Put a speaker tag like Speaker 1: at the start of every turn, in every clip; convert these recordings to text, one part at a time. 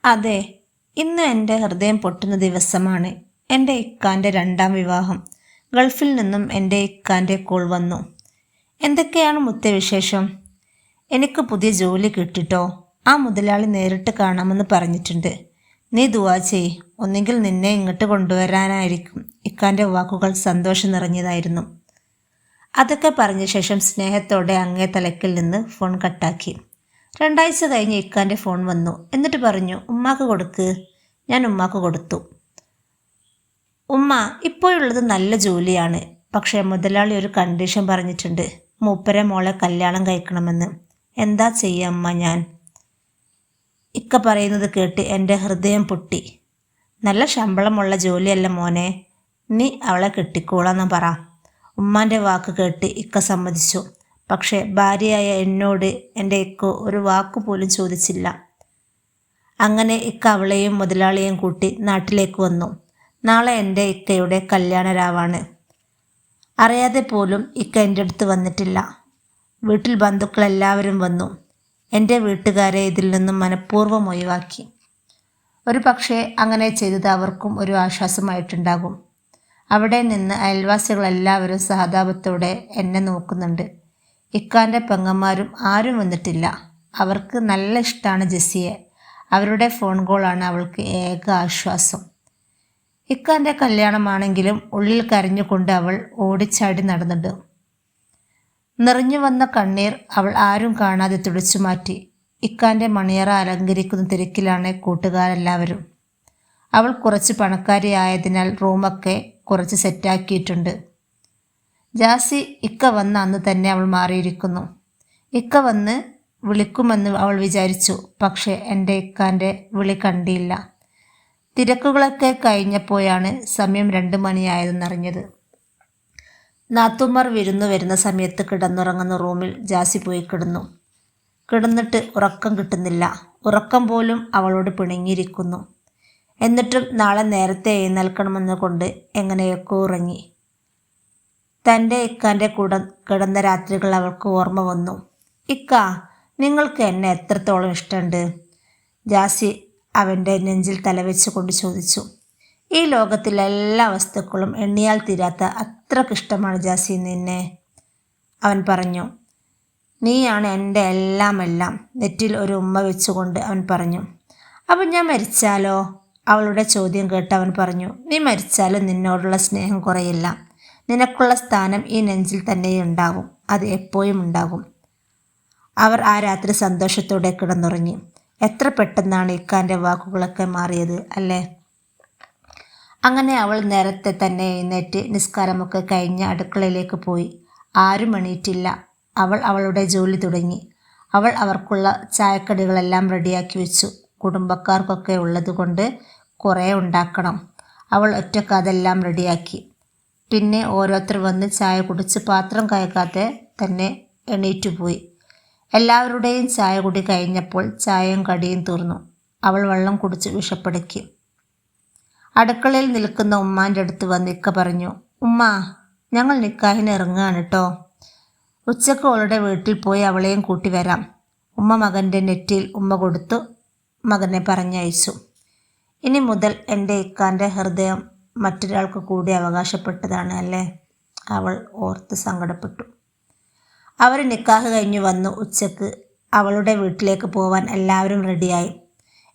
Speaker 1: അതെ, ഇന്ന് എൻ്റെ ഹൃദയം പൊട്ടുന്ന ദിവസമാണ്. എൻ്റെ ഇക്കാൻ്റെ രണ്ടാം വിവാഹം. ഗൾഫിൽ നിന്നും എൻ്റെ ഇക്കാൻ്റെ കോൾ വന്നു. എന്തൊക്കെയാണ് മുത്തേ വിശേഷം? എനിക്ക് പുതിയ ജോലി കിട്ടിട്ടോ. ആ മുതലാളി നേരിട്ട് കാണാമെന്ന് പറഞ്ഞിട്ടുണ്ട്. നീ ദുആ ചെയ്. ഒന്നെങ്കിൽ നിന്നെ ഇങ്ങോട്ട് കൊണ്ടുവരാനായിരിക്കും. ഇക്കാൻ്റെ വാക്കുകൾ സന്തോഷം നിറഞ്ഞതായിരുന്നു. അതൊക്കെ പറഞ്ഞ ശേഷം സ്നേഹത്തോടെ അങ്ങേ തലക്കിൽ നിന്ന് ഫോൺ കട്ടാക്കി. 2 ആഴ്ച കഴിഞ്ഞ് ഇക്കാൻ്റെ ഫോൺ വന്നു. എന്നിട്ട് പറഞ്ഞു, ഉമ്മാക്ക് കൊടുക്ക്. ഞാൻ ഉമ്മാക്ക് കൊടുത്തു. ഉമ്മ, ഇപ്പോഴുള്ളത് നല്ല ജോലിയാണ്. പക്ഷേ മുതലാളി ഒരു കണ്ടീഷൻ പറഞ്ഞിട്ടുണ്ട്. മൂപ്പരെ മോളെ കല്യാണം കഴിക്കണമെന്ന്. എന്താ ചെയ്യുക അമ്മ ഞാൻ? ഇക്ക പറയുന്നത് കേട്ട് എൻ്റെ ഹൃദയം പൊട്ടി. നല്ല ശമ്പളമുള്ള ജോലിയല്ല മോനെ. നീ അവളെ കെട്ടിക്കോളാന്ന് പറ. ഉമ്മാൻ്റെ വാക്ക് കേട്ട് ഇക്ക സമ്മതിച്ചു. പക്ഷേ ഭാര്യയായ എന്നോട് എൻ്റെ ഇക്ക ഒരു വാക്കുപോലും ചോദിച്ചില്ല. അങ്ങനെ ഇക്ക അവളെയും മുതലാളിയെയും കൂട്ടി നാട്ടിലേക്ക് വന്നു. നാളെ എൻ്റെ ഇക്കയുടെ കല്യാണരാവാണ്. അറിയാതെ പോലും ഇക്ക എൻ്റെ അടുത്ത് വന്നിട്ടില്ല. വീട്ടിൽ ബന്ധുക്കളെല്ലാവരും വന്നു. എൻ്റെ വീട്ടുകാരെ ഇതിൽ നിന്നും മനഃപൂർവ്വം ഒഴിവാക്കി. ഒരു പക്ഷേ അങ്ങനെ ചെയ്തത് അവർക്കും ഒരു ആശ്വാസമായിട്ടുണ്ടാകും. അവിടെ നിന്ന് അയൽവാസികളെല്ലാവരും സഹതാപത്തോടെ എന്നെ നോക്കുന്നുണ്ട്. ഇക്കാൻ്റെ പെങ്ങന്മാരും ആരും വന്നിട്ടില്ല. അവർക്ക് നല്ല ഇഷ്ടമാണ് ജെസ്സിയെ. അവരുടെ ഫോൺ കോളാണ് അവൾക്ക് ഏക ആശ്വാസം. ഇക്കാൻ്റെ കല്യാണമാണെങ്കിലും ഉള്ളിൽ കരഞ്ഞുകൊണ്ട് അവൾ ഓടിച്ചാടി നടന്നിട്ട് നിറഞ്ഞു വന്ന കണ്ണീർ അവൾ ആരും കാണാതെ തുടച്ചു മാറ്റി. ഇക്കാൻ്റെ മണിയറ അലങ്കരിക്കുന്ന തിരക്കിലാണ് കൂട്ടുകാരെല്ലാവരും. അവൾ കുറച്ച് പണക്കാരിയായതിനാൽ റൂമൊക്കെ കുറച്ച് സെറ്റാക്കിയിട്ടുണ്ട്. ജാസി ഇക്ക വന്ന അന്ന് തന്നെ അവൾ മാറിയിരിക്കുന്നു. ഇക്ക വന്ന് വിളിക്കുമെന്ന് അവൾ വിചാരിച്ചു. പക്ഷേ എൻ്റെ ഇക്കാൻ്റെ വിളി കണ്ടില്ല. തിരക്കുകളൊക്കെ കഴിഞ്ഞപ്പോഴാണ് സമയം 2 മണിയായതെന്നറിഞ്ഞത്. നാത്തുമാർ വിരുന്നു വരുന്ന സമയത്ത് കിടന്നുറങ്ങുന്ന റൂമിൽ ജാസി പോയി കിടന്നു. കിടന്നിട്ട് ഉറക്കം കിട്ടുന്നില്ല. ഉറക്കം പോലും അവളോട് പിണങ്ങിയിരിക്കുന്നു. എന്നിട്ടും നാളെ നേരത്തെ എഴുന്നേൽക്കണമെന്ന് കൊണ്ട് എങ്ങനെയൊക്കെ ഉറങ്ങി. തൻ്റെ ഇക്കാൻ്റെ കൂടെ കിടന്ന രാത്രികൾ അവൾക്ക് ഓർമ്മ വന്നു. ഇക്ക, നിങ്ങൾക്ക് എന്നെ എത്രത്തോളം ഇഷ്ടമുണ്ട്? ജാസി അവൻ്റെ നെഞ്ചിൽ തലവെച്ച് കൊണ്ട് ചോദിച്ചു. ഈ ലോകത്തിലെ എല്ലാ വസ്തുക്കളും എണ്ണിയാൽ തീരാത്ത അത്രക്കിഷ്ടമാണ് ജാസി നിന്നെ, അവൻ പറഞ്ഞു. നീയാണ് എൻ്റെ എല്ലാം. നെറ്റിൽ ഒരു ഉമ്മ വെച്ചുകൊണ്ട് അവൻ പറഞ്ഞു. അപ്പം ഞാൻ മരിച്ചാലോ? അവളുടെ ചോദ്യം കേട്ട് അവൻ പറഞ്ഞു. നീ മരിച്ചാലും നിന്നോടുള്ള സ്നേഹം കുറയില്ല. നിനക്കുള്ള സ്ഥാനം ഈ നെഞ്ചിൽ തന്നെ ഉണ്ടാകും. അത് എപ്പോഴും ഉണ്ടാകും. അവർ ആ രാത്രി സന്തോഷത്തോടെ കിടന്നുറങ്ങി. എത്ര പെട്ടെന്നാണ് ഇക്കാൻ്റെ വാക്കുകളൊക്കെ മാറിയത് അല്ലേ? അങ്ങനെ അവൾ നേരത്തെ തന്നെ എഴുന്നേറ്റ് നിസ്കാരമൊക്കെ കഴിഞ്ഞ് അടുക്കളയിലേക്ക് പോയി. ആരും എണീറ്റില്ല. അവൾ അവളുടെ ജോലി തുടങ്ങി. അവൾ അവർക്കുള്ള ചായക്കടികളെല്ലാം റെഡിയാക്കി വെച്ചു. കുടുംബക്കാർക്കൊക്കെ ഉള്ളത് കൊണ്ട് കുറേ ഉണ്ടാക്കണം. അവൾ ഒറ്റയ്ക്ക് അതെല്ലാം റെഡിയാക്കി. പിന്നെ ഓരോരുത്തർ വന്ന് ചായ കുടിച്ച് പാത്രം കഴുകാതെ തന്നെ എണീറ്റു പോയി. എല്ലാവരുടെയും ചായ കുടി കഴിഞ്ഞപ്പോൾ ചായയും കടിയും തീർന്നു. അവൾ വെള്ളം കുടിച്ച് വിഷപ്പടക്കി. അടുക്കളയിൽ നിൽക്കുന്ന ഉമ്മാൻ്റെ അടുത്ത് വന്ന് ഇക്ക പറഞ്ഞു. ഉമ്മ, ഞങ്ങൾ നിക്കാഹിന് ഇറങ്ങുകയാണ് കേട്ടോ. ഉച്ചക്ക് അവളുടെ വീട്ടിൽ പോയി അവളെയും കൂട്ടി വരാം. ഉമ്മ മകൻ്റെ നെറ്റിയിൽ ഉമ്മ കൊടുത്തു മകനെ പറഞ്ഞയച്ചു. ഇനി മുതൽ എൻ്റെ ഇക്കാൻ്റെ ഹൃദയം മറ്റൊരാൾക്ക് കൂടി അവകാശപ്പെട്ടതാണ് അല്ലേ? അവൾ ഓർത്ത് സങ്കടപ്പെട്ടു. അവർ നിക്കാഹ് കഴിഞ്ഞു വന്നു. ഉച്ചക്ക് അവളുടെ വീട്ടിലേക്ക് പോവാൻ എല്ലാവരും റെഡിയായി.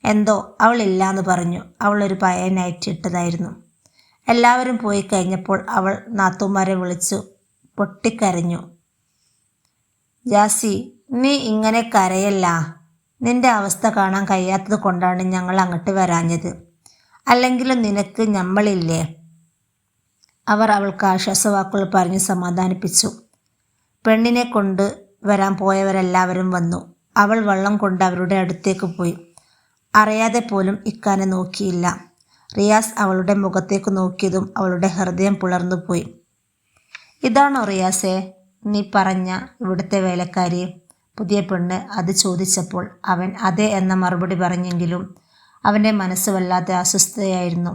Speaker 1: എന്തോ അവൾ ഇല്ലാന്ന് പറഞ്ഞു. അവൾ ഒരു പഴയ നൈറ്റ് ഇട്ടതായിരുന്നു. എല്ലാവരും പോയി കഴിഞ്ഞപ്പോൾ അവൾ നാത്തൂമാരെ വിളിച്ചു പൊട്ടിക്കരഞ്ഞു. ജാസി, നീ ഇങ്ങനെ കരയല്ല. നിന്റെ അവസ്ഥ കാണാൻ കഴിയാത്തത് കൊണ്ടാണ് ഞങ്ങൾ അങ്ങോട്ട് വരാഞ്ഞത്. അല്ലെങ്കിലും നിനക്ക് ഞമ്മളില്ലേ? അവർ അവൾക്ക് ആശ്വാസവാക്കുകൾ പറഞ്ഞ് സമാധാനിപ്പിച്ചു. പെണ്ണിനെ കൊണ്ട് വരാൻ പോയവരെല്ലാവരും വന്നു. അവൾ വെള്ളം കൊണ്ട് അവരുടെ അടുത്തേക്ക് പോയി. അറിയാതെ പോലും ഇക്കാനെ നോക്കിയില്ല. റിയാസ് അവളുടെ മുഖത്തേക്ക് നോക്കിയതും അവളുടെ ഹൃദയം പിളർന്നു പോയി. ഇതാണോ റിയാസേ നീ പറഞ്ഞ ഇവിടുത്തെ വേലക്കാരി? പുതിയ പെണ്ണ് അത് ചോദിച്ചപ്പോൾ അവൻ അതെ എന്ന മറുപടി പറഞ്ഞെങ്കിലും അവൻ്റെ മനസ്സ് വല്ലാതെ അസ്വസ്ഥതയായിരുന്നു.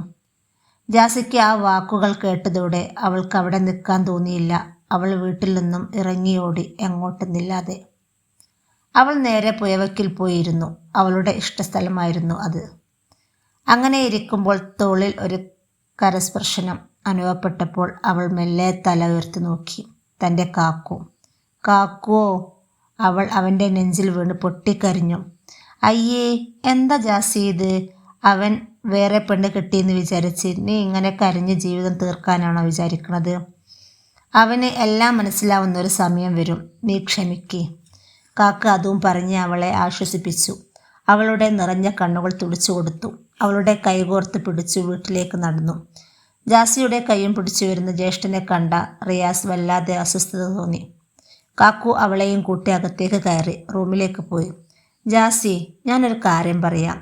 Speaker 1: ജാസിക്ക് ആ വാക്കുകൾ കേട്ടതോടെ അവൾക്ക് അവിടെ നിൽക്കാൻ തോന്നിയില്ല. അവൾ വീട്ടിൽ നിന്നും ഇറങ്ങിയോടി എങ്ങോട്ടെന്നില്ലാതെ. അവൾ നേരെ പുഴവക്കിൽ പോയിരുന്നു. അവളുടെ ഇഷ്ടസ്ഥലമായിരുന്നു അത്. അങ്ങനെ ഇരിക്കുമ്പോൾ തോളിൽ ഒരു കരസ്പർശനം അനുഭവപ്പെട്ടപ്പോൾ അവൾ മെല്ലെ തല ഉയർത്തി നോക്കി. തൻ്റെ കാക്കു. കാക്കുവോ? അവൾ അവൻ്റെ നെഞ്ചിൽ വീണ് പൊട്ടിക്കരഞ്ഞു. അയ്യേ, എന്താ ജാസി ഇത്? അവൻ വേറെ പെണ്ണ് കിട്ടിയെന്ന് വിചാരിച്ച് നീ ഇങ്ങനെ കരഞ്ഞ് ജീവിതം തീർക്കാനാണോ വിചാരിക്കണത്? അവന് എല്ലാം മനസ്സിലാവുന്ന ഒരു സമയം വരും, നീ ക്ഷമിക്ക്. കാക്ക അതും പറഞ്ഞ് അവളെ ആശ്വസിപ്പിച്ചു. അവളുടെ നിറഞ്ഞ കണ്ണുകൾ തുടിച്ചു കൊടുത്തു. അവളുടെ കൈകോർത്ത് പിടിച്ചു വീട്ടിലേക്ക് നടന്നു. ജാസിയുടെ കൈയും പിടിച്ചു വരുന്ന ജ്യേഷ്ഠനെ കണ്ട റിയാസ് വല്ലാതെ അസ്വസ്ഥത തോന്നി. കാക്കു അവളെയും കൂട്ടി അകത്തേക്ക് കയറി റൂമിലേക്ക് പോയി. ജാസി, ഞാനൊരു കാര്യം പറയാം.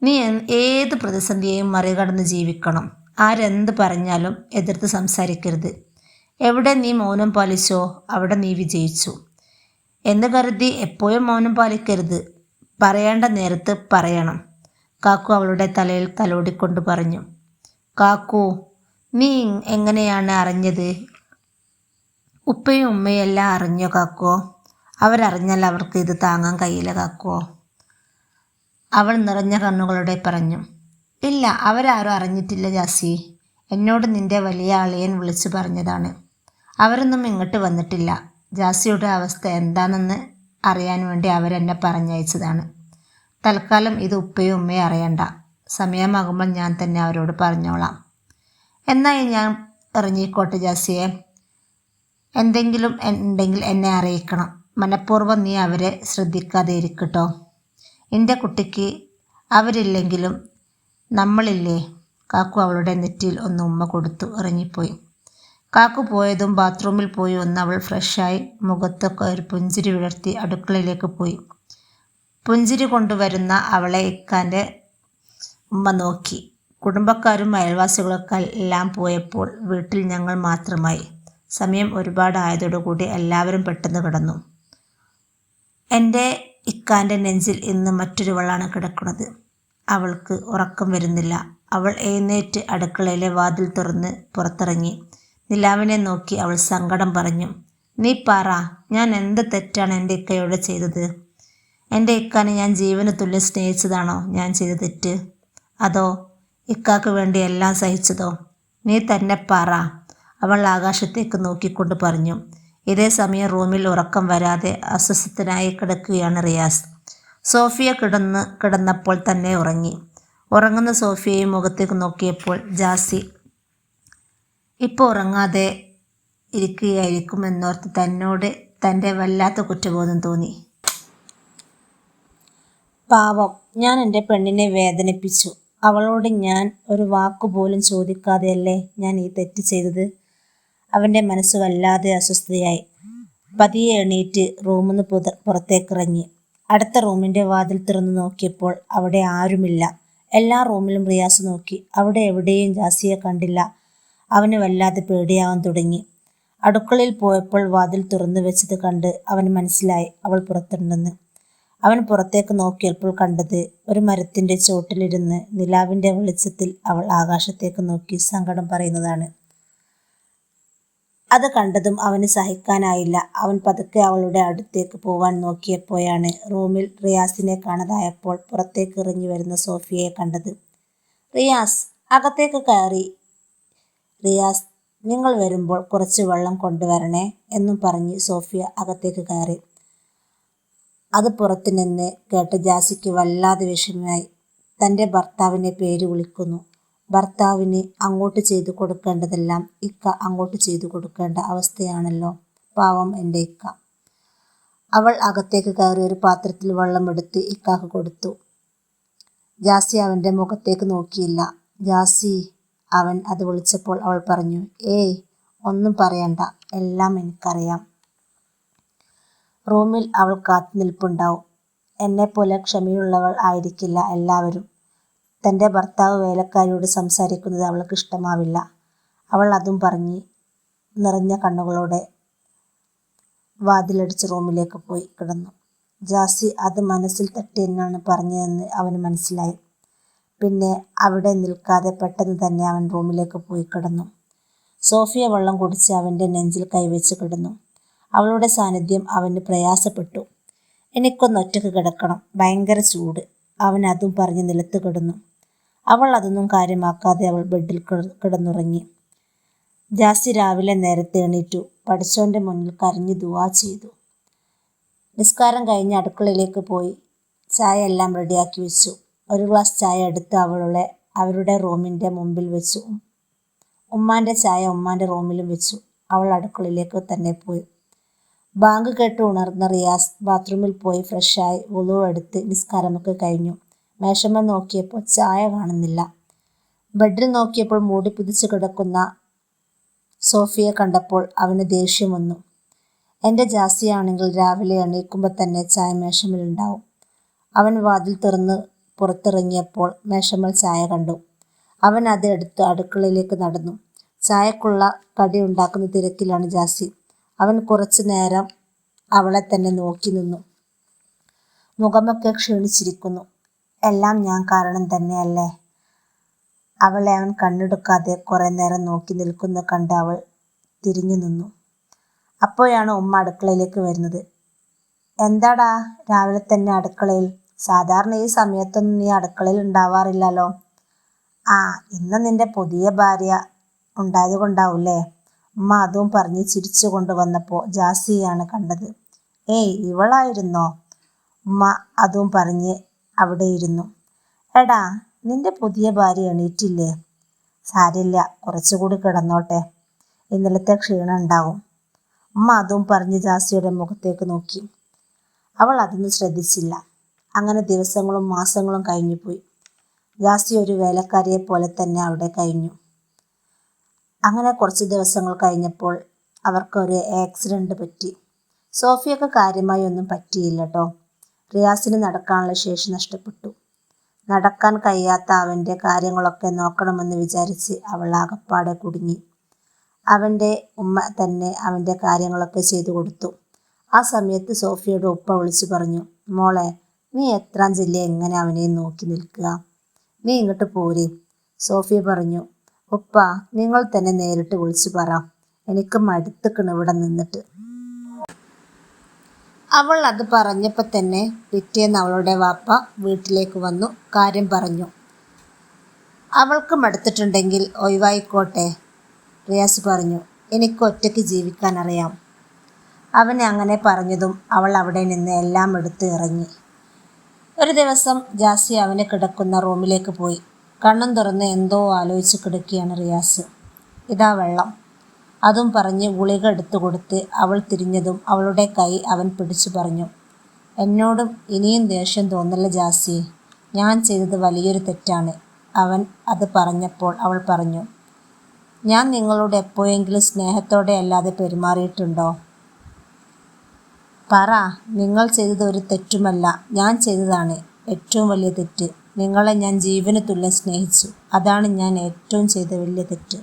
Speaker 1: നീ ഏത് പ്രതിസന്ധിയെയും മറികടന്ന് ജീവിക്കണം. ആരെന്ത് പറഞ്ഞാലും എതിർത്ത് സംസാരിക്കരുത്. എവിടെ നീ മൗനം പാലിച്ചോ അവിടെ നീ വിജയിച്ചു എന്ന് കരുതി എപ്പോഴും മൗനം പാലിക്കരുത്. പറയേണ്ട നേരത്ത് പറയണം. കാക്കു അവളുടെ തലയിൽ തലോടിക്കൊണ്ട് പറഞ്ഞു. കാക്കു, നീ എങ്ങനെയാണ് അറിഞ്ഞത്? ഉപ്പയും ഉമ്മയും എല്ലാം അറിഞ്ഞോ കാക്കോ? അവരറിഞ്ഞാൽ അവർക്ക് ഇത് താങ്ങാൻ കഴിയില്ല കാക്കോ. അവൾ നിറഞ്ഞ കണ്ണുകളോടെ പറഞ്ഞു. ഇല്ല, അവരാരും അറിഞ്ഞിട്ടില്ല ജാസി. എന്നോട് നിന്റെ വലിയ അളിയൻ വിളിച്ചു പറഞ്ഞതാണ്. അവരൊന്നും ഇങ്ങോട്ട് വന്നിട്ടില്ല. ജാസിയുടെ അവസ്ഥ എന്താണെന്ന് അറിയാൻ വേണ്ടി അവരെന്നെ പറഞ്ഞയച്ചതാണ്. തൽക്കാലം ഇത് ഉപ്പയും ഉമ്മയും അറിയണ്ട. സമയമാകുമ്പോൾ ഞാൻ തന്നെ അവരോട് പറഞ്ഞോളാം. എന്നാൽ ഞാൻ ഇറങ്ങിക്കോട്ടെ ജാസിയെ. എന്തെങ്കിലും ഉണ്ടെങ്കിൽ എന്നെ അറിയിക്കണം. മനഃപൂർവ്വം നീ അവരെ ശ്രദ്ധിക്കാതെ ഇരിക്കട്ടോ. എൻ്റെ കുട്ടിക്ക് അവരില്ലെങ്കിലും നമ്മളില്ലേ. കാക്കു അവളുടെ നെറ്റിയിൽ ഒന്ന് ഉമ്മ കൊടുത്തു ഇറങ്ങിപ്പോയി. കാക്കു പോയതും ബാത്റൂമിൽ പോയി ഒന്ന് അവൾ ഫ്രഷായി മുഖത്തൊക്കെ ഒരു പുഞ്ചിരി വിടർത്തി അടുക്കളയിലേക്ക് പോയി. പുഞ്ചിരി കൊണ്ടുവരുന്ന അവളെ ഇക്കാൻ്റെ ഉമ്മ നോക്കി. കുടുംബക്കാരും അയൽവാസികളൊക്കെ എല്ലാം പോയപ്പോൾ വീട്ടിൽ ഞങ്ങൾ മാത്രമായി. സമയം ഒരുപാടായതോടുകൂടി എല്ലാവരും പെട്ടെന്ന് കിടന്നു. എൻ്റെ ഇക്കാൻ്റെ നെഞ്ചിൽ ഇന്ന് മറ്റൊരുവളാണ് കിടക്കുന്നത്. അവൾക്ക് ഉറക്കം വരുന്നില്ല. അവൾ എഴുന്നേറ്റ് അടുക്കളയിലെ വാതിൽ തുറന്ന് പുറത്തിറങ്ങി. നിലാവിനെ നോക്കി അവൾ സങ്കടം പറഞ്ഞു. നീ പറ, ഞാൻ എന്ത് തെറ്റാണ് എൻ്റെ ഇക്കയോട് ചെയ്തത്? എൻ്റെ ഇക്കാനെ ഞാൻ ജീവന് തുല്യം സ്നേഹിച്ചതാണോ ഞാൻ ചെയ്ത തെറ്റ്? അതോ ഇക്കാക്ക് വേണ്ടി എല്ലാം സഹിച്ചതോ? നീ തന്നെ പറ, അവൾ ആകാശത്തേക്ക് നോക്കിക്കൊണ്ട് പറഞ്ഞു. ഇതേ സമയം റൂമിൽ ഉറക്കം വരാതെ അസ്വസ്ഥനായി കിടക്കുകയാണ് റിയാസ്. സോഫിയ കിടന്നപ്പോൾ തന്നെ ഉറങ്ങി. ഉറങ്ങുന്ന സോഫിയയെ മുഖത്തേക്ക് നോക്കിയപ്പോൾ ജാസി ഇപ്പോൾ ഉറങ്ങാതെ ഇരിക്കുകയായിരിക്കുമെന്നോർത്ത് തന്നോട് തൻ്റെ വല്ലാത്ത കുറ്റബോധം തോന്നി. പാവം, ഞാൻ എൻ്റെ പെണ്ണിനെ വേദനിപ്പിച്ചു. അവളോട് ഞാൻ ഒരു വാക്കുപോലും ചോദിക്കാതെയല്ലേ ഞാൻ ഈ തെറ്റ് ചെയ്തത്? അവൻ്റെ മനസ്സ് വല്ലാതെ അസ്വസ്ഥതയായി. പതിയെ എണീറ്റ് റൂമിൽ നിന്ന് പുറത്തേക്കിറങ്ങി. അടുത്ത റൂമിൻ്റെ വാതിൽ തുറന്നു നോക്കിയപ്പോൾ അവിടെ ആരുമില്ല. എല്ലാ റൂമിലും റിയാസ് നോക്കി. അവിടെ എവിടെയും ജാസിയെ കണ്ടില്ല. അവന് വല്ലാതെ പേടിയാവാൻ തുടങ്ങി. അടുക്കളയിൽ പോയപ്പോൾ വാതിൽ തുറന്നു വെച്ചത് കണ്ട് അവന് മനസ്സിലായി അവൾ പുറത്തുണ്ടെന്ന്. അവൻ പുറത്തേക്ക് നോക്കിയപ്പോൾ കണ്ടത് ഒരു മരത്തിൻ്റെ ചോട്ടിലിരുന്ന് നിലാവിൻ്റെ വെളിച്ചത്തിൽ അവൾ ആകാശത്തേക്ക് നോക്കി സങ്കടം പറയുന്നതാണ്. അത് കണ്ടതും അവന് സഹിക്കാനായില്ല. അവൻ പതുക്കെ അവളുടെ അടുത്തേക്ക് പോവാൻ നോക്കിയപ്പോഴാണ് റൂമിൽ റിയാസിനെ കാണാതായപ്പോൾ പുറത്തേക്ക് ഇറങ്ങി വരുന്ന സോഫിയയെ കണ്ടത്. റിയാസ്, അകത്തേക്ക് കയറി. റിയാസ്, നിങ്ങൾ വരുമ്പോൾ കുറച്ച് വെള്ളം കൊണ്ടുവരണേ എന്നും പറഞ്ഞ് സോഫിയ അകത്തേക്ക് കയറി. അത് പുറത്തു നിന്ന് കേട്ട് ജാസിക്ക് വല്ലാതെ വിഷമമായി. തൻ്റെ ഭർത്താവിനെ പേര് വിളിക്കുന്നു. ഭർത്താവിന് അങ്ങോട്ട് ചെയ്തു കൊടുക്കേണ്ടതെല്ലാം ഇക്ക അങ്ങോട്ട് ചെയ്തു കൊടുക്കേണ്ട അവസ്ഥയാണല്ലോ. പാവം എൻ്റെ ഇക്ക. അവൾ അകത്തേക്ക് കയറി ഒരു പാത്രത്തിൽ വെള്ളം എടുത്ത് ഇക്കാക്ക് കൊടുത്തു. ജാസി അവൻ്റെ മുഖത്തേക്ക് നോക്കിയില്ല. ജാസി, അവൻ അത് വിളിച്ചപ്പോൾ അവൾ പറഞ്ഞു. ഏയ്, ഒന്നും പറയണ്ട, എല്ലാം എനിക്കറിയാം. റൂമിൽ അവൾ കാത്തു നിൽപ്പുണ്ടാവും. എന്നെപ്പോലെ ക്ഷമയുള്ളവൾ ആയിരിക്കില്ല എല്ലാവരും. തൻ്റെ ഭർത്താവ് വേലക്കാരിയോട് സംസാരിക്കുന്നത് അവൾക്ക് ഇഷ്ടമാവില്ല. അവൾ അതും പറഞ്ഞ് നിറഞ്ഞ കണ്ണുകളോടെ വാതിലടിച്ച് റൂമിലേക്ക് പോയി കിടന്നു. ജാസി അത് മനസ്സിൽ തട്ടിയെന്നാണ് പറഞ്ഞതെന്ന് അവന് മനസ്സിലായി. പിന്നെ അവിടെ നിൽക്കാതെ പെട്ടെന്ന് തന്നെ അവൻ റൂമിലേക്ക് പോയി കിടന്നു. സോഫിയ വെള്ളം കുടിച്ച് അവൻ്റെ നെഞ്ചിൽ കൈവച്ച് കിടന്നു. അവളുടെ സാന്നിധ്യം അവന് പ്രയാസപ്പെട്ടു. എനിക്കൊന്ന് ഒറ്റക്ക് കിടക്കണം, ഭയങ്കര ചൂട്. അവൻ അതും പറഞ്ഞ് നിലത്ത് കിടന്നു. അവൾ അതൊന്നും കാര്യമാക്കാതെ അവൾ ബെഡിൽ കിടന്നുറങ്ങി. ജാസി രാവിലെ നേരത്തെ എണീറ്റു. പടച്ചോന്റെ മുന്നിൽ കരഞ്ഞു ദുആ ചെയ്തു. നിസ്കാരം കഴിഞ്ഞ് അടുക്കളയിലേക്ക് പോയി ചായ എല്ലാം റെഡിയാക്കി വെച്ചു. ഒരു ഗ്ലാസ് ചായ എടുത്ത് അവരുടെ റൂമിൻ്റെ മുമ്പിൽ വെച്ചു. ഉമ്മാൻ്റെ ചായ ഉമ്മാൻ്റെ റൂമിലും വെച്ചു. അവൾ അടുക്കളയിലേക്ക് തന്നെ പോയി. ബാങ്ക് കേട്ട് ഉണർന്ന റിയാസ് ബാത്റൂമിൽ പോയി ഫ്രഷായി വുളു എടുത്ത് നിസ്കാരമൊക്കെ കഴിഞ്ഞു. മേശമ്മ നോക്കിയപ്പോൾ ചായ കാണുന്നില്ല. ബെഡിൽ നോക്കിയപ്പോൾ മൂടി പുതിച്ച് കിടക്കുന്ന സോഫിയെ കണ്ടപ്പോൾ അവന് ദേഷ്യം വന്നു. എൻ്റെ ജാസിയാണെങ്കിൽ രാവിലെ എണീക്കുമ്പോൾ തന്നെ ചായ മേശമ്മലുണ്ടാവും. അവൻ വാതിൽ തുറന്ന് പുറത്തിറങ്ങിയപ്പോൾ മേശമ്മൽ ചായ കണ്ടു. അവൻ അത് എടുത്ത് അടുക്കളയിലേക്ക് നടന്നു. ചായക്കുള്ള കടി ഉണ്ടാക്കുന്ന തിരക്കിലാണ് ജാസി. അവൻ കുറച്ചു നേരം അവളെ തന്നെ നോക്കി നിന്നു. മുഖമൊക്കെ ക്ഷീണിച്ചിരിക്കുന്നു. എല്ലാം ഞാൻ കാരണം തന്നെയല്ലേ? അവളെ അവൻ കണ്ണെടുക്കാതെ കുറെ നേരം നോക്കി നിൽക്കുന്ന കണ്ട് അവൾ തിരിഞ്ഞു നിന്നു. അപ്പോഴാണ് ഉമ്മ അടുക്കളയിലേക്ക് വരുന്നത്. എന്താടാ രാവിലെ തന്നെ അടുക്കളയിൽ? സാധാരണ ഈ സമയത്തൊന്നും നീ അടുക്കളയിൽ ഉണ്ടാവാറില്ലല്ലോ. ആ, ഇന്ന് നിന്റെ പുതിയ ഭാര്യ ഉണ്ടായത് കൊണ്ടാവൂലേ? ഉമ്മ അതും പറഞ്ഞ് ചിരിച്ചു കൊണ്ടുവന്നപ്പോൾ ജാസിയാണ് കണ്ടത്. ഏയ്, ഇവളായിരുന്നോ? ഉമ്മ അതും പറഞ്ഞ് അവിടെ ഇരുന്നു. എടാ, നിന്റെ പുതിയ ഭാര്യ എണീറ്റില്ലേ? സാരില്ല, കുറച്ചുകൂടി കിടന്നോട്ടെ, ഇന്നലത്തെ ക്ഷീണം ഉണ്ടാവും. ഉമ്മ അതും പറഞ്ഞ് ജാസിയുടെ മുഖത്തേക്ക് നോക്കി. അവൾ അതൊന്നും ശ്രദ്ധിച്ചില്ല. അങ്ങനെ ദിവസങ്ങളും മാസങ്ങളും കഴിഞ്ഞുപോയി. ജാസി ഒരു വേലക്കാരിയെ പോലെ തന്നെ അവിടെ കഴിഞ്ഞു. അങ്ങനെ കുറച്ച് ദിവസങ്ങൾ കഴിഞ്ഞപ്പോൾ അവർക്കൊരു ആക്സിഡന്റ് പറ്റി. സോഫിയൊക്കെ കാര്യമായി ഒന്നും പറ്റിയില്ല കേട്ടോ. റിയാസിന് നടക്കാനുള്ള ശേഷി നഷ്ടപ്പെട്ടു. നടക്കാൻ കഴിയാത്ത അവൻ്റെ കാര്യങ്ങളൊക്കെ നോക്കണമെന്ന് വിചാരിച്ച് അവൾ ആകപ്പാടെ കുടുങ്ങി. അവൻ്റെ ഉമ്മ തന്നെ അവൻ്റെ കാര്യങ്ങളൊക്കെ ചെയ്തു കൊടുത്തു. ആ സമയത്ത് സോഫിയുടെ ഉപ്പ വിളിച്ചു പറഞ്ഞു, മോളെ, നീ എത്രാം ജില്ല എങ്ങനെ അവനെ നോക്കി നിൽക്കുക? നീ ഇങ്ങോട്ട് പോരെ. സോഫിയ പറഞ്ഞു, ഉപ്പ നിങ്ങൾ തന്നെ നേരിട്ട് വിളിച്ചു പറ, എനിക്ക് മടുത്തുക്കണ് ഇവിടെ നിന്നിട്ട്. അവൾ അത് പറഞ്ഞപ്പോൾ തന്നെ പിറ്റേന്ന് അവളുടെ വാപ്പ വീട്ടിലേക്ക് വന്നു കാര്യം പറഞ്ഞു. അവൾക്ക് മടുത്തിട്ടുണ്ടെങ്കിൽ ഒഴിവായിക്കോട്ടെ, റിയാസ് പറഞ്ഞു. എനിക്ക് ഒറ്റയ്ക്ക് ജീവിക്കാൻ അറിയാം. അവനെ അങ്ങനെ പറഞ്ഞതും അവൾ അവിടെ നിന്ന് എല്ലാം എടുത്ത് ഇറങ്ങി. ഒരു ദിവസം ജാസി അവനെ കിടക്കുന്ന റൂമിലേക്ക് പോയി. കണ്ണും തുറന്ന് എന്തോ ആലോചിച്ച് കിടക്കുകയാണ് റിയാസ്. ഇതാ വെള്ളം, അതും പറഞ്ഞ് ഗുളിക എടുത്തു കൊടുത്ത് അവൾ തിരിഞ്ഞതും അവളുടെ കൈ അവൻ പിടിച്ചു പറഞ്ഞു, എന്നോടും ഇനിയും ദേഷ്യം തോന്നല്ല ജാസി, ഞാൻ ചെയ്തത് വലിയൊരു തെറ്റാണ്. അവൻ അത് പറഞ്ഞപ്പോൾ അവൾ പറഞ്ഞു, ഞാൻ നിങ്ങളോട് എപ്പോഴെങ്കിലും സ്നേഹത്തോടെ അല്ലാതെ പെരുമാറിയിട്ടുണ്ടോ? പറ. നിങ്ങൾ ചെയ്തത് ഒരു തെറ്റുമല്ല, ഞാൻ ചെയ്തതാണ് ഏറ്റവും വലിയ തെറ്റ്. നിങ്ങളെ ഞാൻ ജീവന് തുല്യം സ്നേഹിച്ചു. അതാണ് ഞാൻ ഏറ്റവും ചെയ്ത വലിയ തെറ്റ്.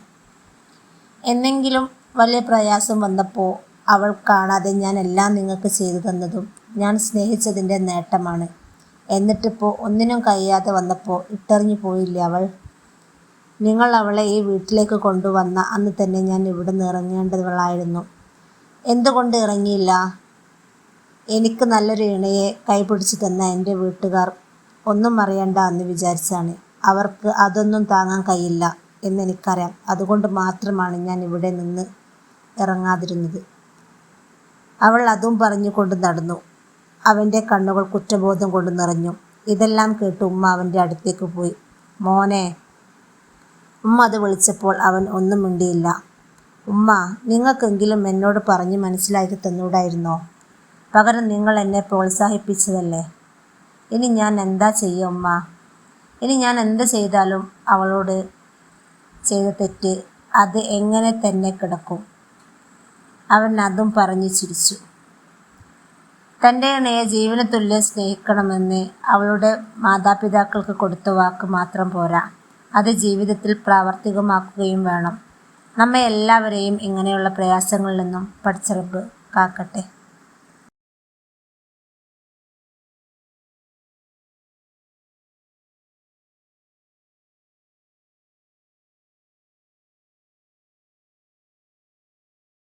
Speaker 1: എന്നെങ്കിലും വലിയ പ്രയാസം വന്നപ്പോൾ അവൾ കാണാതെ ഞാൻ എല്ലാം നിങ്ങൾക്ക് ചെയ്തു തന്നതും ഞാൻ സ്നേഹിച്ചതിൻ്റെ നേട്ടമാണ്. എന്നിട്ടിപ്പോൾ ഒന്നിനും കഴിയാതെ വന്നപ്പോൾ ഇട്ടെറിഞ്ഞു പോയില്ലേ അവൾ? നിങ്ങൾ അവളെ ഈ വീട്ടിലേക്ക് കൊണ്ടുവന്ന അന്ന് തന്നെ ഞാൻ ഇവിടെ നിന്ന് ഇറങ്ങേണ്ടവളായിരുന്നു. എന്തുകൊണ്ട് ഇറങ്ങിയില്ല? എനിക്ക് നല്ലൊരു ഇണയെ കൈപിടിച്ച് തന്ന എൻ്റെ വീട്ടുകാർ ഒന്നും അറിയണ്ട എന്ന് വിചാരിച്ചാണ്. അവർക്ക് അതൊന്നും താങ്ങാൻ കഴിയില്ല എന്നെനിക്കറിയാം. അതുകൊണ്ട് മാത്രമാണ് ഞാൻ ഇവിടെ നിന്ന് ഇറങ്ങാതിരുന്നത്. അവൾ അതും പറഞ്ഞുകൊണ്ട് നടന്നു. അവൻ്റെ കണ്ണുകൾ കുറ്റബോധം കൊണ്ട് നിറഞ്ഞു. ഇതെല്ലാം കേട്ട് ഉമ്മ അവൻ്റെ അടുത്തേക്ക് പോയി. മോനെ. ഉമ്മ അത് വിളിച്ചപ്പോൾ അവൻ ഒന്നും മിണ്ടിയില്ല. ഉമ്മ, നിങ്ങൾക്കെങ്കിലും എന്നോട് പറഞ്ഞ് മനസ്സിലാക്കി തന്നൂടായിരുന്നോ? പകരം നിങ്ങൾ എന്നെ പ്രോത്സാഹിപ്പിച്ചതല്ലേ. ഇനി ഞാൻ എന്താ ചെയ്യുക ഉമ്മ? ഇനി ഞാൻ എന്ത് ചെയ്താലും അവളോട് ചെയ്ത തെറ്റ് അത് എങ്ങനെ തന്നെ കിടക്കും. അവൻ അതും പറഞ്ഞു ചിരിച്ചു. തൻ്റെ ഇണയെ ജീവന് തുല്യം സ്നേഹിക്കണമെന്ന് അവളുടെ മാതാപിതാക്കൾക്ക് കൊടുത്ത വാക്ക് മാത്രം പോരാ, അത് ജീവിതത്തിൽ പ്രാവർത്തികമാക്കുകയും വേണം. നമ്മെ എല്ലാവരെയും ഇങ്ങനെയുള്ള പ്രയാസങ്ങളിൽ നിന്നും പടച്ച റബ്ബ് കാക്കട്ടെ.